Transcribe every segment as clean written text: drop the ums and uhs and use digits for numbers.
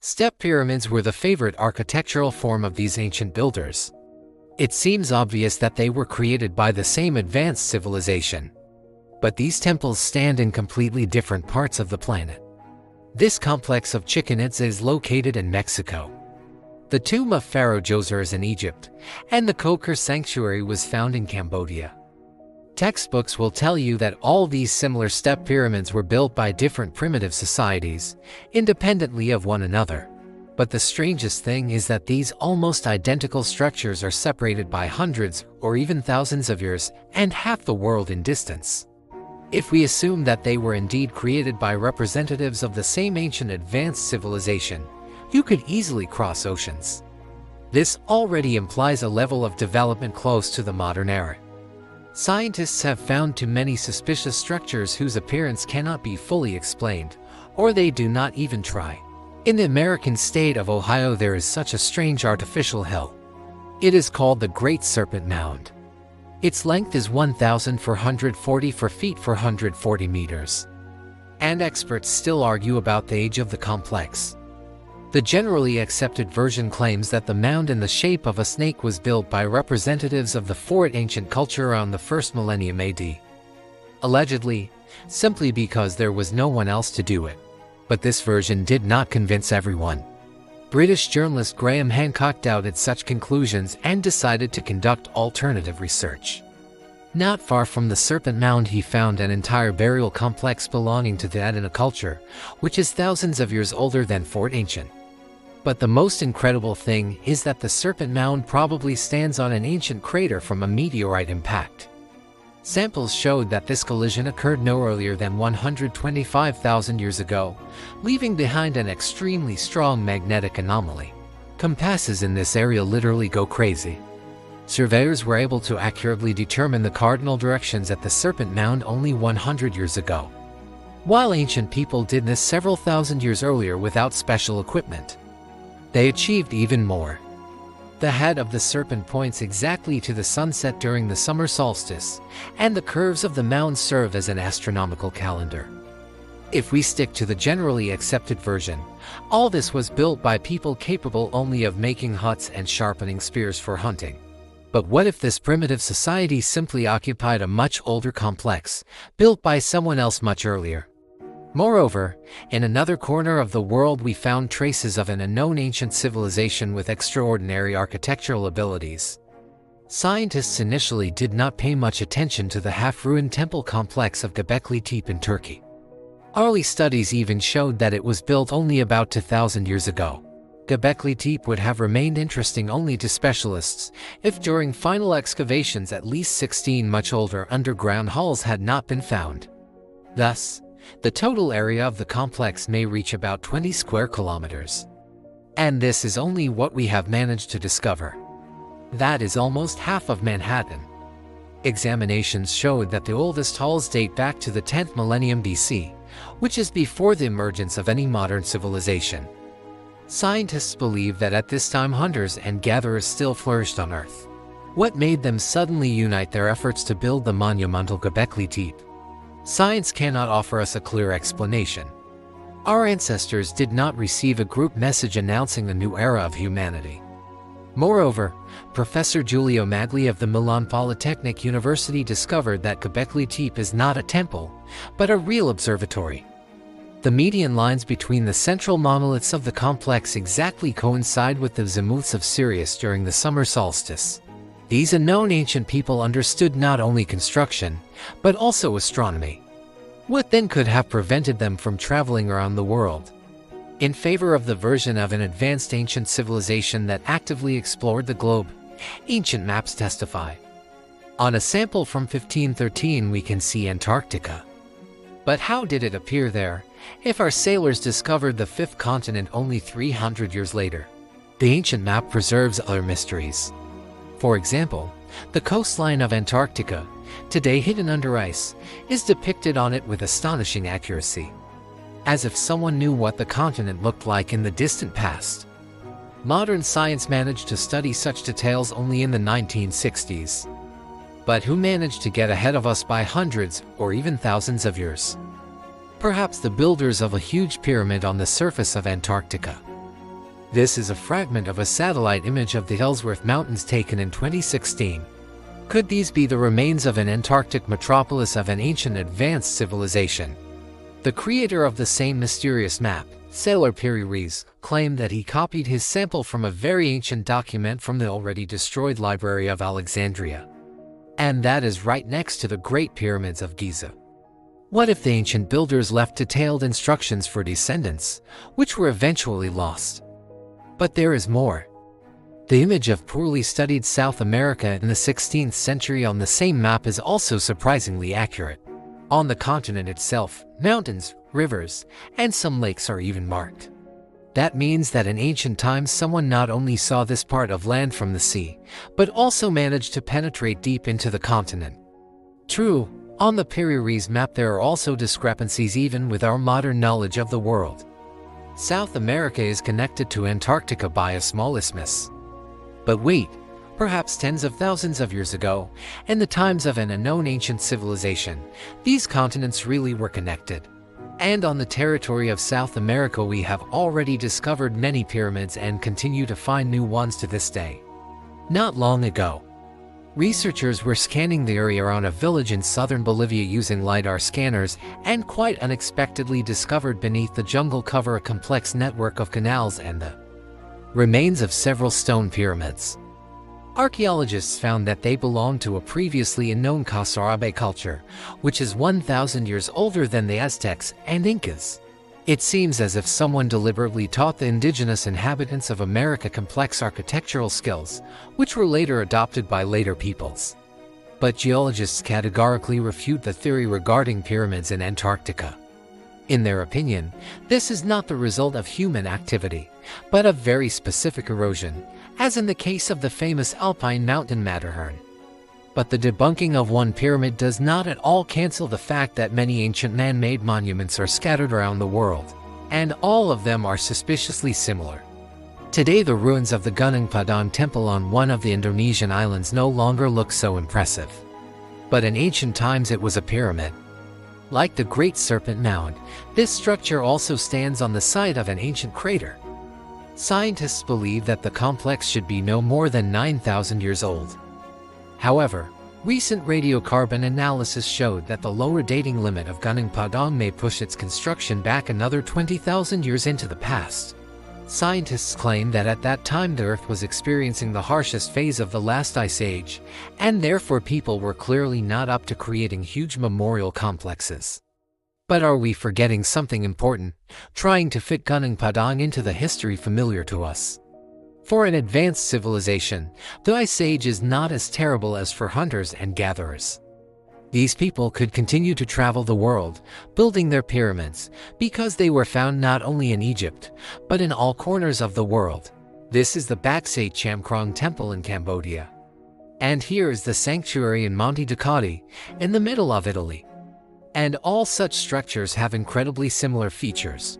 Step pyramids were the favorite architectural form of these ancient builders. It seems obvious that they were created by the same advanced civilization. But these temples stand in completely different parts of the planet. This complex of Chichen Itza is located in Mexico. The tomb of Pharaoh Djoser is in Egypt, and the Kokor Sanctuary was found in Cambodia. Textbooks will tell you that all these similar step pyramids were built by different primitive societies, independently of one another. But the strangest thing is that these almost identical structures are separated by hundreds or even thousands of years and half the world in distance. If we assume that they were indeed created by representatives of the same ancient advanced civilization, you could easily cross oceans. This already implies a level of development close to the modern era. Scientists have found too many suspicious structures whose appearance cannot be fully explained, or they do not even try. In the American state of Ohio, there is such a strange artificial hill. It is called the Great Serpent Mound. Its length is 1,444 feet 440 meters. And experts still argue about the age of the complex. The generally accepted version claims that the mound in the shape of a snake was built by representatives of the Fourth ancient culture around the 1st millennium AD. Allegedly, simply because there was no one else to do it. But this version did not convince everyone. British journalist Graham Hancock doubted such conclusions and decided to conduct alternative research. Not far from the Serpent Mound, he found an entire burial complex belonging to the Adena culture, which is thousands of years older than Fourth ancient. But the most incredible thing is that the Serpent Mound probably stands on an ancient crater from a meteorite impact. Samples showed that this collision occurred no earlier than 125,000 years ago, leaving behind an extremely strong magnetic anomaly. Compasses in this area literally go crazy. Surveyors were able to accurately determine the cardinal directions at the Serpent Mound only 100 years ago, while ancient people did this several thousand years earlier without special equipment. They achieved even more. The head of the serpent points exactly to the sunset during the summer solstice, and the curves of the mound serve as an astronomical calendar. If we stick to the generally accepted version, all this was built by people capable only of making huts and sharpening spears for hunting. But what if this primitive society simply occupied a much older complex, built by someone else much earlier? Moreover, in another corner of the world we found traces of an unknown ancient civilization with extraordinary architectural abilities. Scientists initially did not pay much attention to the half-ruined temple complex of Göbekli Tepe in Turkey. Early studies even showed that it was built only about 2,000 years ago. Göbekli Tepe would have remained interesting only to specialists if during final excavations at least 16 much older underground halls had not been found. Thus, the total area of the complex may reach about 20 square kilometers. And this is only what we have managed to discover. That is almost half of Manhattan. Examinations showed that the oldest halls date back to the 10th millennium BC, which is before the emergence of any modern civilization. Scientists believe that at this time hunters and gatherers still flourished on Earth. What made them suddenly unite their efforts to build the monumental Göbekli Tepe? Science cannot offer us a clear explanation. Our ancestors did not receive a group message announcing a new era of humanity. Moreover, Professor Giulio Magli of the Milan Polytechnic University discovered that Göbekli Tepe is not a temple, but a real observatory. The median lines between the central monoliths of the complex exactly coincide with the zimuths of Sirius during the summer solstice. These unknown ancient people understood not only construction, but also astronomy. What then could have prevented them from traveling around the world? In favor of the version of an advanced ancient civilization that actively explored the globe, ancient maps testify. On a sample from 1513 we can see Antarctica. But how did it appear there, if our sailors discovered the fifth continent only 300 years later? The ancient map preserves other mysteries. For example, the coastline of Antarctica, today hidden under ice, is depicted on it with astonishing accuracy, as if someone knew what the continent looked like in the distant past. Modern science managed to study such details only in the 1960s. But who managed to get ahead of us by hundreds or even thousands of years? Perhaps the builders of a huge pyramid on the surface of Antarctica. This is a fragment of a satellite image of the Ellsworth Mountains taken in 2016. Could these be the remains of an Antarctic metropolis of an ancient advanced civilization? The creator of the same mysterious map, sailor Piri Reis, claimed that he copied his sample from a very ancient document from the already destroyed Library of Alexandria. And that is right next to the Great Pyramids of Giza. What if the ancient builders left detailed instructions for descendants, which were eventually lost? But there is more. The image of poorly studied South America in the 16th century on the same map is also surprisingly accurate. On the continent itself, mountains, rivers, and some lakes are even marked. That means that in ancient times someone not only saw this part of land from the sea, but also managed to penetrate deep into the continent. True, on the Piri Reis map there are also discrepancies even with our modern knowledge of the world. South America is connected to Antarctica by a small isthmus. But wait, perhaps tens of thousands of years ago, in the times of an unknown ancient civilization, these continents really were connected. And on the territory of South America we have already discovered many pyramids and continue to find new ones to this day. Not long ago, researchers were scanning the area around a village in southern Bolivia using LiDAR scanners and quite unexpectedly discovered beneath the jungle cover a complex network of canals and the remains of several stone pyramids. Archaeologists found that they belonged to a previously unknown Casarabe culture, which is 1,000 years older than the Aztecs and Incas. It seems as if someone deliberately taught the indigenous inhabitants of America complex architectural skills, which were later adopted by later peoples. But geologists categorically refute the theory regarding pyramids in Antarctica. In their opinion, this is not the result of human activity, but of very specific erosion, as in the case of the famous alpine mountain Matterhorn. But the debunking of one pyramid does not at all cancel the fact that many ancient man-made monuments are scattered around the world, and all of them are suspiciously similar. Today the ruins of the Gunung Padang temple on one of the Indonesian islands no longer look so impressive. But in ancient times it was a pyramid. Like the Great Serpent Mound, this structure also stands on the site of an ancient crater. Scientists believe that the complex should be no more than 9,000 years old. However, recent radiocarbon analysis showed that the lower dating limit of Gunung Padang may push its construction back another 20,000 years into the past. Scientists claim that at that time the Earth was experiencing the harshest phase of the last ice age, and therefore people were clearly not up to creating huge memorial complexes. But are we forgetting something important, trying to fit Gunung Padang into the history familiar to us? For an advanced civilization, the Ice Age is not as terrible as for hunters and gatherers. These people could continue to travel the world, building their pyramids, because they were found not only in Egypt, but in all corners of the world. This is the Baksay Chamkrong Temple in Cambodia. And here is the sanctuary in Monte Ducati, in the middle of Italy. And all such structures have incredibly similar features.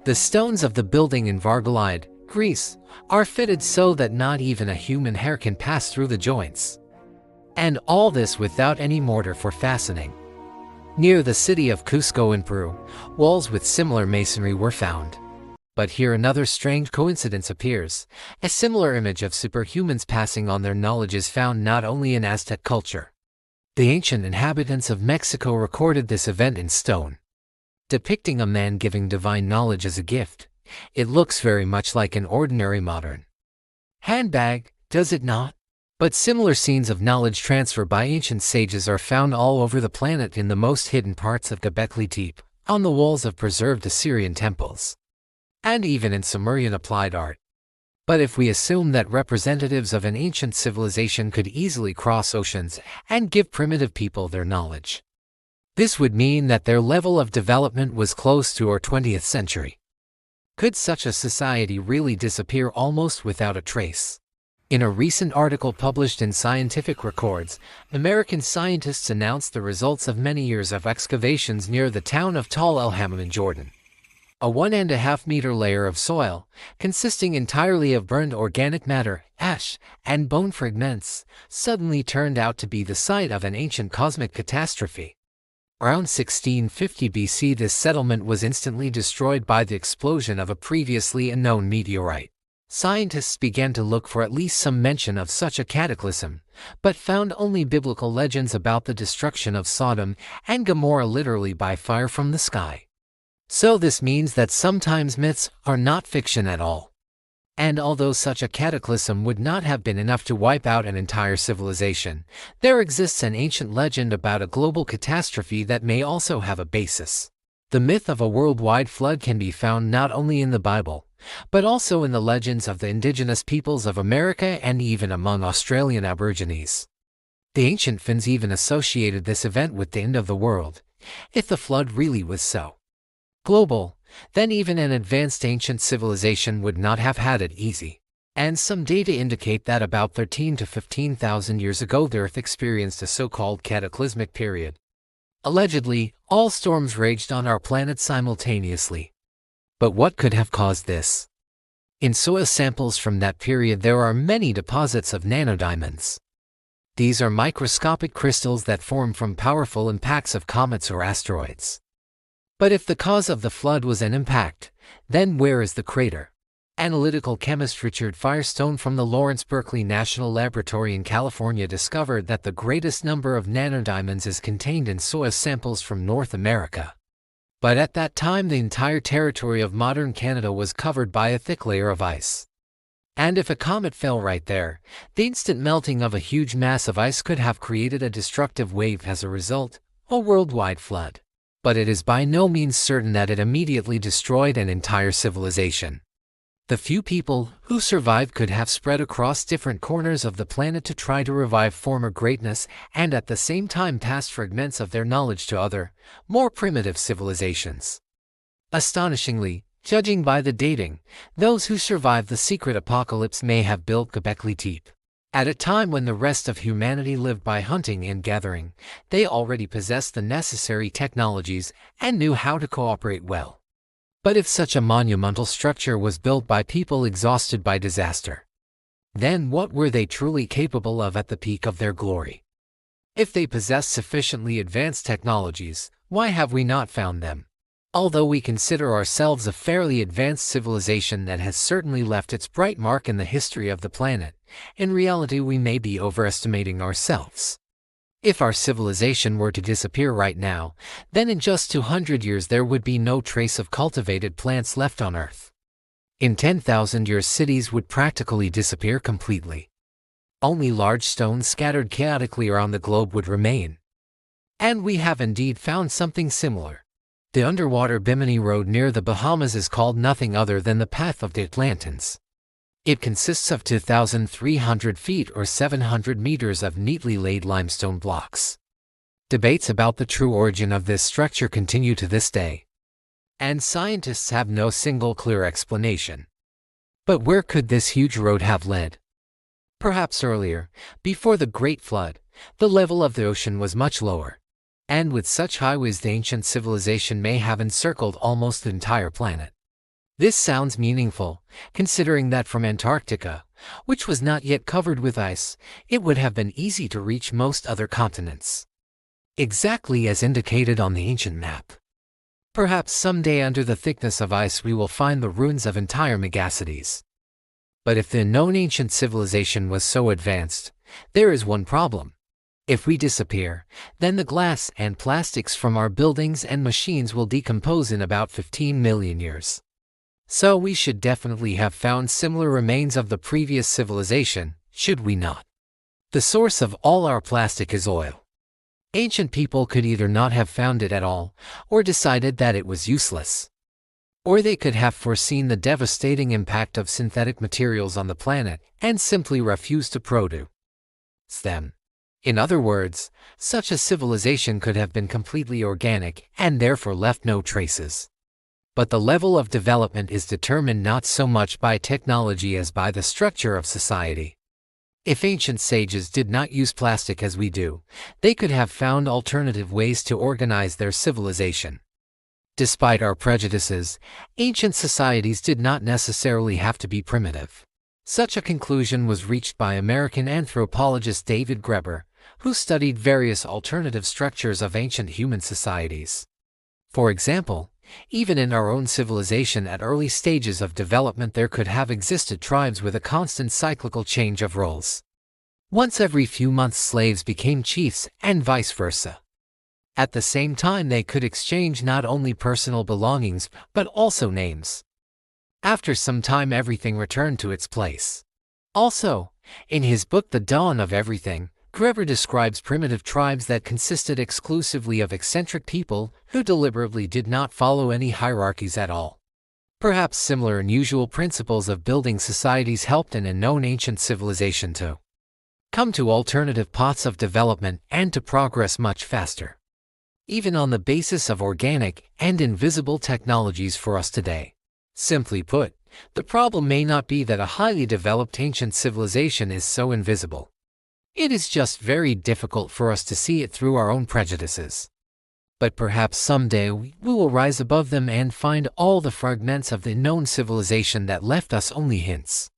The stones of the building in Vargalide, Greece, are fitted so that not even a human hair can pass through the joints. And all this without any mortar for fastening. Near the city of Cusco in Peru, walls with similar masonry were found. But here another strange coincidence appears. A similar image of superhumans passing on their knowledge is found not only in Aztec culture. The ancient inhabitants of Mexico recorded this event in stone, depicting a man giving divine knowledge as a gift. It looks very much like an ordinary modern handbag, does it not? But similar scenes of knowledge transfer by ancient sages are found all over the planet in the most hidden parts of Göbekli Tepe, on the walls of preserved Assyrian temples, and even in Sumerian applied art. But if we assume that representatives of an ancient civilization could easily cross oceans and give primitive people their knowledge, this would mean that their level of development was close to our 20th century. Could such a society really disappear almost without a trace? In a recent article published in Scientific Records, American scientists announced the results of many years of excavations near the town of Tal El Hammam in Jordan. A 1.5-meter layer of soil, consisting entirely of burned organic matter, ash, and bone fragments, suddenly turned out to be the site of an ancient cosmic catastrophe. Around 1650 BC, this settlement was instantly destroyed by the explosion of a previously unknown meteorite. Scientists began to look for at least some mention of such a cataclysm, but found only biblical legends about the destruction of Sodom and Gomorrah, literally by fire from the sky. So this means that sometimes myths are not fiction at all. And although such a cataclysm would not have been enough to wipe out an entire civilization, there exists an ancient legend about a global catastrophe that may also have a basis. The myth of a worldwide flood can be found not only in the Bible, but also in the legends of the indigenous peoples of America and even among Australian Aborigines. The ancient Finns even associated this event with the end of the world. If the flood really was so global, then even an advanced ancient civilization would not have had it easy. And some data indicate that about 13 to 15,000 years ago the Earth experienced a so-called cataclysmic period. Allegedly, all storms raged on our planet simultaneously. But what could have caused this? In soil samples from that period there are many deposits of nanodiamonds. These are microscopic crystals that form from powerful impacts of comets or asteroids. But if the cause of the flood was an impact, then where is the crater? Analytical chemist Richard Firestone from the Lawrence Berkeley National Laboratory in California discovered that the greatest number of nanodiamonds is contained in soil samples from North America. But at that time the entire territory of modern Canada was covered by a thick layer of ice. And if a comet fell right there, the instant melting of a huge mass of ice could have created a destructive wave as a result, a worldwide flood. But it is by no means certain that it immediately destroyed an entire civilization. The few people who survived could have spread across different corners of the planet to try to revive former greatness and at the same time pass fragments of their knowledge to other, more primitive civilizations. Astonishingly, judging by the dating, those who survived the secret apocalypse may have built Göbekli Tepe. At a time when the rest of humanity lived by hunting and gathering, they already possessed the necessary technologies and knew how to cooperate well. But if such a monumental structure was built by people exhausted by disaster, then what were they truly capable of at the peak of their glory? If they possessed sufficiently advanced technologies, why have we not found them? Although we consider ourselves a fairly advanced civilization that has certainly left its bright mark in the history of the planet, in reality we may be overestimating ourselves. If our civilization were to disappear right now, then in just 200 years there would be no trace of cultivated plants left on Earth. In 10,000 years cities would practically disappear completely. Only large stones scattered chaotically around the globe would remain. And we have indeed found something similar. The underwater Bimini Road near the Bahamas is called nothing other than the Path of the Atlantans. It consists of 2,300 feet or 700 meters of neatly laid limestone blocks. Debates about the true origin of this structure continue to this day, and scientists have no single clear explanation. But where could this huge road have led? Perhaps earlier, before the Great Flood, the level of the ocean was much lower, and with such highways the ancient civilization may have encircled almost the entire planet. This sounds meaningful, considering that from Antarctica, which was not yet covered with ice, it would have been easy to reach most other continents. Exactly as indicated on the ancient map. Perhaps someday under the thickness of ice we will find the ruins of entire megacities. But if the known ancient civilization was so advanced, there is one problem. If we disappear, then the glass and plastics from our buildings and machines will decompose in about 15 million years. So we should definitely have found similar remains of the previous civilization, should we not? The source of all our plastic is oil. Ancient people could either not have found it at all, or decided that it was useless. Or they could have foreseen the devastating impact of synthetic materials on the planet and simply refused to produce them. In other words, such a civilization could have been completely organic and therefore left no traces. But the level of development is determined not so much by technology as by the structure of society. If ancient sages did not use plastic as we do, they could have found alternative ways to organize their civilization. Despite our prejudices, ancient societies did not necessarily have to be primitive. Such a conclusion was reached by American anthropologist David Graeber, who studied various alternative structures of ancient human societies. For example, Even in our own civilization at early stages of development there could have existed tribes with a constant cyclical change of roles. Once every few months slaves became chiefs, and vice versa. At the same time they could exchange not only personal belongings, but also names. After some time everything returned to its place. Also, in his book The Dawn of Everything, Greber describes primitive tribes that consisted exclusively of eccentric people who deliberately did not follow any hierarchies at all. Perhaps similar unusual principles of building societies helped an unknown ancient civilization to come to alternative paths of development and to progress much faster, even on the basis of organic and invisible technologies for us today. Simply put, the problem may not be that a highly developed ancient civilization is so invisible. It is just very difficult for us to see it through our own prejudices. But perhaps someday we will rise above them and find all the fragments of the known civilization that left us only hints.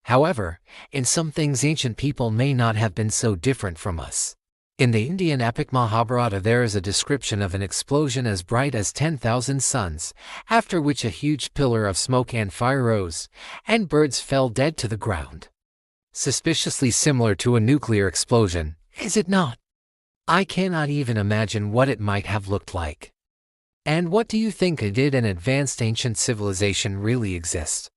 However, in some things ancient people may not have been so different from us. In the Indian epic Mahabharata there is a description of an explosion as bright as 10,000 suns, after which a huge pillar of smoke and fire rose, and birds fell dead to the ground. Suspiciously similar to a nuclear explosion, is it not? I cannot even imagine what it might have looked like. And what do you think? Did an advanced ancient civilization really exist?